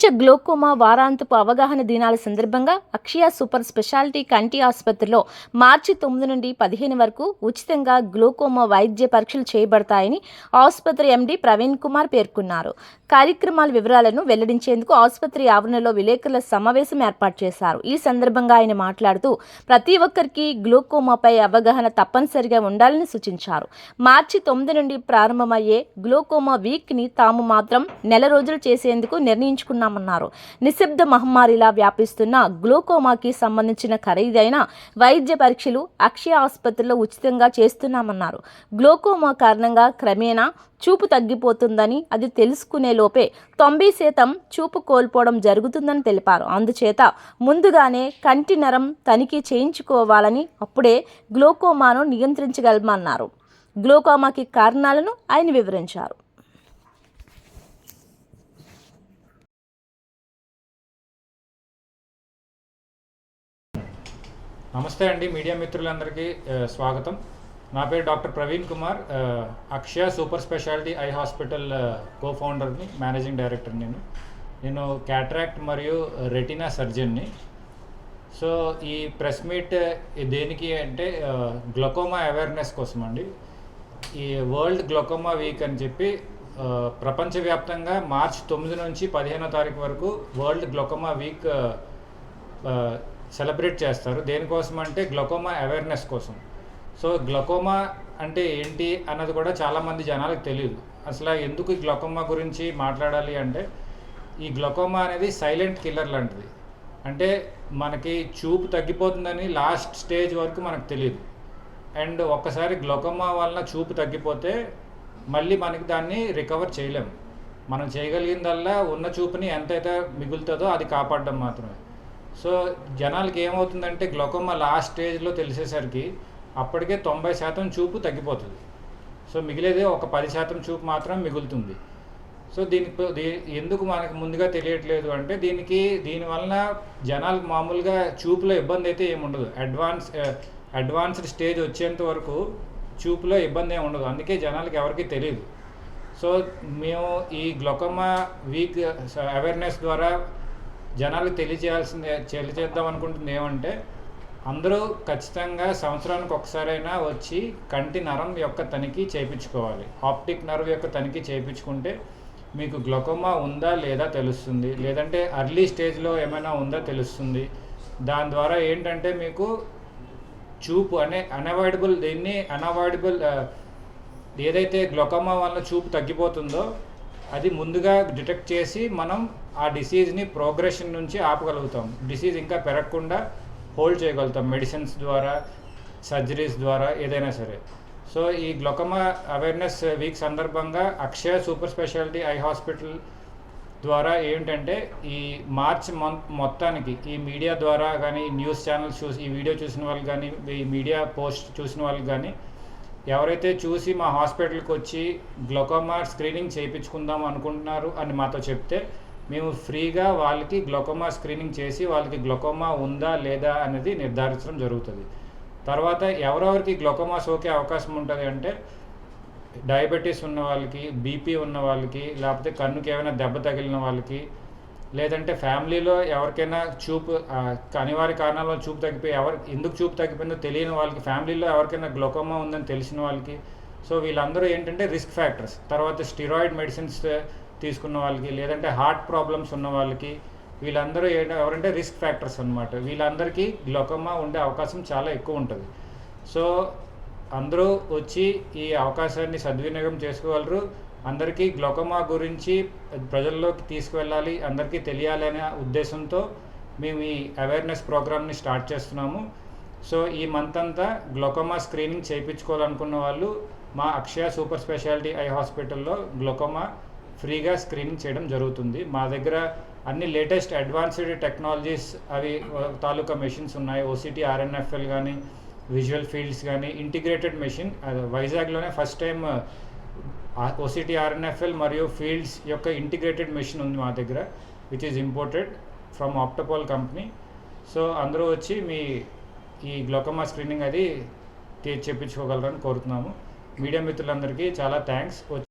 ప్రపంచ గ్లోకోమా వారాంతపు అవగాహన దినాల సందర్భంగా అక్షయ సూపర్ స్పెషాలిటీ కంటి ఆసుపత్రిలో మార్చి 9 నుండి 15 వరకు ఉచితంగా గ్లోకోమా వైద్య పరీక్షలు చేయబడతాయని ఆసుపత్రి ఎండీ ప్రవీణ్ కుమార్ పేర్కొన్నారు. కార్యక్రమాల వివరాలను వెల్లడించేందుకు ఆసుపత్రి ఆవరణలో విలేకరుల సమావేశం ఏర్పాటు చేశారు. ఈ సందర్భంగా ఆయన మాట్లాడుతూ ప్రతి ఒక్కరికి గ్లోకోమాపై అవగాహన తప్పనిసరిగా ఉండాలని సూచించారు. మార్చి 9 నుండి ప్రారంభమయ్యే గ్లోకోమా వీక్ని తాము మాత్రం నెల రోజులు చేసేందుకు నిర్ణయించుకున్నామన్నారు. నిశ్శబ్ద మహమ్మారిలా వ్యాపిస్తున్న గ్లోకోమాకి సంబంధించిన ఖరీదైన వైద్య పరీక్షలు అక్షయ ఆసుపత్రిలో ఉచితంగా చేస్తున్నామన్నారు. గ్లోకోమా కారణంగా క్రమేణా చూపు తగ్గిపోతుందని, అది తెలుసుకునే లోపే 90% చూపు కోల్పోవడం జరుగుతుందని తెలిపారు. అందుచేత ముందుగానే కంటి నరం తనిఖీ చేయించుకోవాలని, అప్పుడే గ్లోకోమాను నియంత్రించగలమన్నారు. గ్లోకోమాకి కారణాలను ఆయన వివరించారు. నమస్తే అండి, మీడియా మిత్రులందరికీ స్వాగతం. నా పేరు doctor Praveen Kumar, Akshaya super speciality eye hospital కో-ఫౌండర్ని, మేనేజింగ్ డైరెక్టర్. నేను క్యాటరాక్ట్ మరియు రెటినా సర్జన్ని. సో ఈ ప్రెస్ మీట్ దేనికి అంటే గ్లోకోమా అవేర్నెస్ కోసం అండి. ఈ వరల్డ్ గ్లోకోమా వీక్ అని చెప్పి ప్రపంచవ్యాప్తంగా మార్చి 9 నుంచి 15వ తారీఖు వరకు వరల్డ్ గ్లోకోమా వీక్ సెలబ్రేట్ చేస్తారు. దేనికోసం అంటే గ్లోకోమా అవేర్నెస్ కోసం. సో గ్లోకోమా అంటే ఏంటి అన్నది కూడా చాలామంది జనాలకు తెలియదు. అసలు ఎందుకు ఈ గ్లోకోమా గురించి మాట్లాడాలి అంటే, ఈ గ్లోకోమా అనేది సైలెంట్ కిల్లర్ లాంటిది. అంటే మనకి చూపు తగ్గిపోతుందని లాస్ట్ స్టేజ్ వరకు మనకు తెలియదు. అండ్ ఒక్కసారి గ్లోకోమా వలన చూపు తగ్గిపోతే మళ్ళీ మనకి దాన్ని రికవర్ చేయలేము. మనం చేయగలిగిందల్లా ఉన్న చూపుని ఎంతైతే మిగులుతుందో అది కాపాడడం మాత్రమే. సో జనాలకి ఏమవుతుందంటే గ్లోకోమా లాస్ట్ స్టేజ్లో తెలిసేసరికి అప్పటికే 90% చూపు తగ్గిపోతుంది. సో మిగిలేదే ఒక 10% చూపు మాత్రం మిగులుతుంది. సో ఎందుకు మనకు ముందుగా తెలియట్లేదు అంటే, దీనివలన జనాలకు మామూలుగా చూపులో ఇబ్బంది అయితే ఏముండదు. అడ్వాన్స్డ్ స్టేజ్ వచ్చేంత వరకు చూపులో ఇబ్బంది ఏమి ఉండదు. అందుకే జనాలకి ఎవరికి తెలియదు. సో మేము ఈ గ్లోకోమా వీక్ అవేర్నెస్ ద్వారా జనాలకు తెలియజేద్దాం అనుకుంటుంది ఏమంటే, అందరూ ఖచ్చితంగా సంవత్సరానికి ఒకసారైనా వచ్చి కంటి నరం యొక్క తనిఖీ చేయించుకోవాలి. ఆప్టిక్ నర్వ్ యొక్క తనిఖీ చేయించుకుంటే మీకు గ్లోకోమా ఉందా లేదా తెలుస్తుంది. లేదంటే అర్లీ స్టేజ్లో ఏమైనా ఉందా తెలుస్తుంది. దాని ద్వారా ఏంటంటే మీకు చూపు అన్అవాయిడబుల్ ఏదైతే గ్లోకోమా వల్ల చూపు తగ్గిపోతుందో అది ముందుగా డిటెక్ట్ చేసి మనం ఆ డిసీజ్ని ప్రోగ్రెషన్ నుంచి ఆపగలుగుతాం. డిసీజ్ ఇంకా పెరగకుండా హోల్డ్ చేయగలుగుతాం మెడిసిన్స్ ద్వారా, సర్జరీస్ ద్వారా, ఏదైనా సరే. సో ఈ గ్లోకోమా అవేర్నెస్ వీక్ సందర్భంగా అక్షయ సూపర్ స్పెషాలిటీ ఐ హాస్పిటల్ ద్వారా ఏంటంటే, ఈ మార్చ్ మంత్ మొత్తానికి ఈ మీడియా ద్వారా కానీ, న్యూస్ ఛానల్స్ చూసి ఈ వీడియో చూసిన వాళ్ళు కానీ, ఈ మీడియా పోస్ట్ చూసిన వాళ్ళకి కానీ, ఎవరైతే చూసి మా హాస్పిటల్కి వచ్చి గ్లోకోమా స్క్రీనింగ్ చేయించుకుందాం అనుకుంటున్నారు అని మాతో చెప్తే, మేము ఫ్రీగా వాళ్ళకి గ్లోకోమా స్క్రీనింగ్ చేసి వాళ్ళకి గ్లోకోమా ఉందా లేదా అనేది నిర్ధారించడం జరుగుతుంది. తర్వాత ఎవరెవరికి గ్లోకోమా సోకే అవకాశం ఉంటుంది అంటే, డయాబెటీస్ ఉన్న వాళ్ళకి, బీపీ ఉన్న వాళ్ళకి, లేకపోతే కన్నుకి ఏమైనా దెబ్బ తగిలిన వాళ్ళకి, లేదంటే ఫ్యామిలీలో ఎవరికైనా చూపు అనివార్య కారణాల చూపు తగ్గిపోయి ఎందుకు చూపు తగ్గిపోయిందో తెలియని వాళ్ళకి, ఫ్యామిలీలో ఎవరికైనా గ్లోకోమా ఉందని తెలిసిన వాళ్ళకి. సో వీళ్ళందరూ ఏంటంటే రిస్క్ ఫ్యాక్టర్స్. తర్వాత స్టిరాయిడ్ మెడిసిన్స్ తీసుకున్న వాళ్ళకి, లేదంటే హార్ట్ ప్రాబ్లమ్స్ ఉన్న వాళ్ళకి, వీళ్ళందరూ ఎవరంటే రిస్క్ ఫ్యాక్టర్స్ అనమాట. వీళ్ళందరికీ గ్లోకోమా ఉండే అవకాశం చాలా ఎక్కువ ఉంటుంది. సో అందరూ వచ్చి ఈ అవకాశాన్ని సద్వినియోగం చేసుకోగలరు. అందరికీ గ్లోకోమా గురించి ప్రజల్లోకి తీసుకువెళ్ళాలి, అందరికీ తెలియాలి అనే ఉద్దేశంతో మేము ఈ అవేర్నెస్ ప్రోగ్రామ్ని స్టార్ట్ చేస్తున్నాము. సో ఈ మంత్ అంతా గ్లోకోమా స్క్రీనింగ్ చేయించుకోవాలనుకున్న వాళ్ళు మా అక్షయ సూపర్ స్పెషాలిటీ ఐ హాస్పిటల్లో గ్లోకోమా ఫ్రీగా స్క్రీనింగ్ చేయడం జరుగుతుంది. మా దగ్గర అన్ని లేటెస్ట్ అడ్వాన్స్డ్ టెక్నాలజీస్ తాలూకా మెషిన్స్ ఉన్నాయి. ఓసిటీ RNFL కానీ, విజువల్ ఫీల్డ్స్ కానీ, ఇంటిగ్రేటెడ్ మెషిన్ వైజాగ్లోనే ఫస్ట్ టైం ఓసిటీ RNFL మరియు ఫీల్డ్స్ యొక్క ఇంటిగ్రేటెడ్ మెషిన్ ఉంది మా దగ్గర, which is imported from Optopol company. So అందరూ వచ్చి ఈ గ్లోకోమా స్క్రీనింగ్ అది చేయించుకోగలరని కోరుతున్నాము. మీడియా మిత్రులందరికీ చాలా థ్యాంక్స్.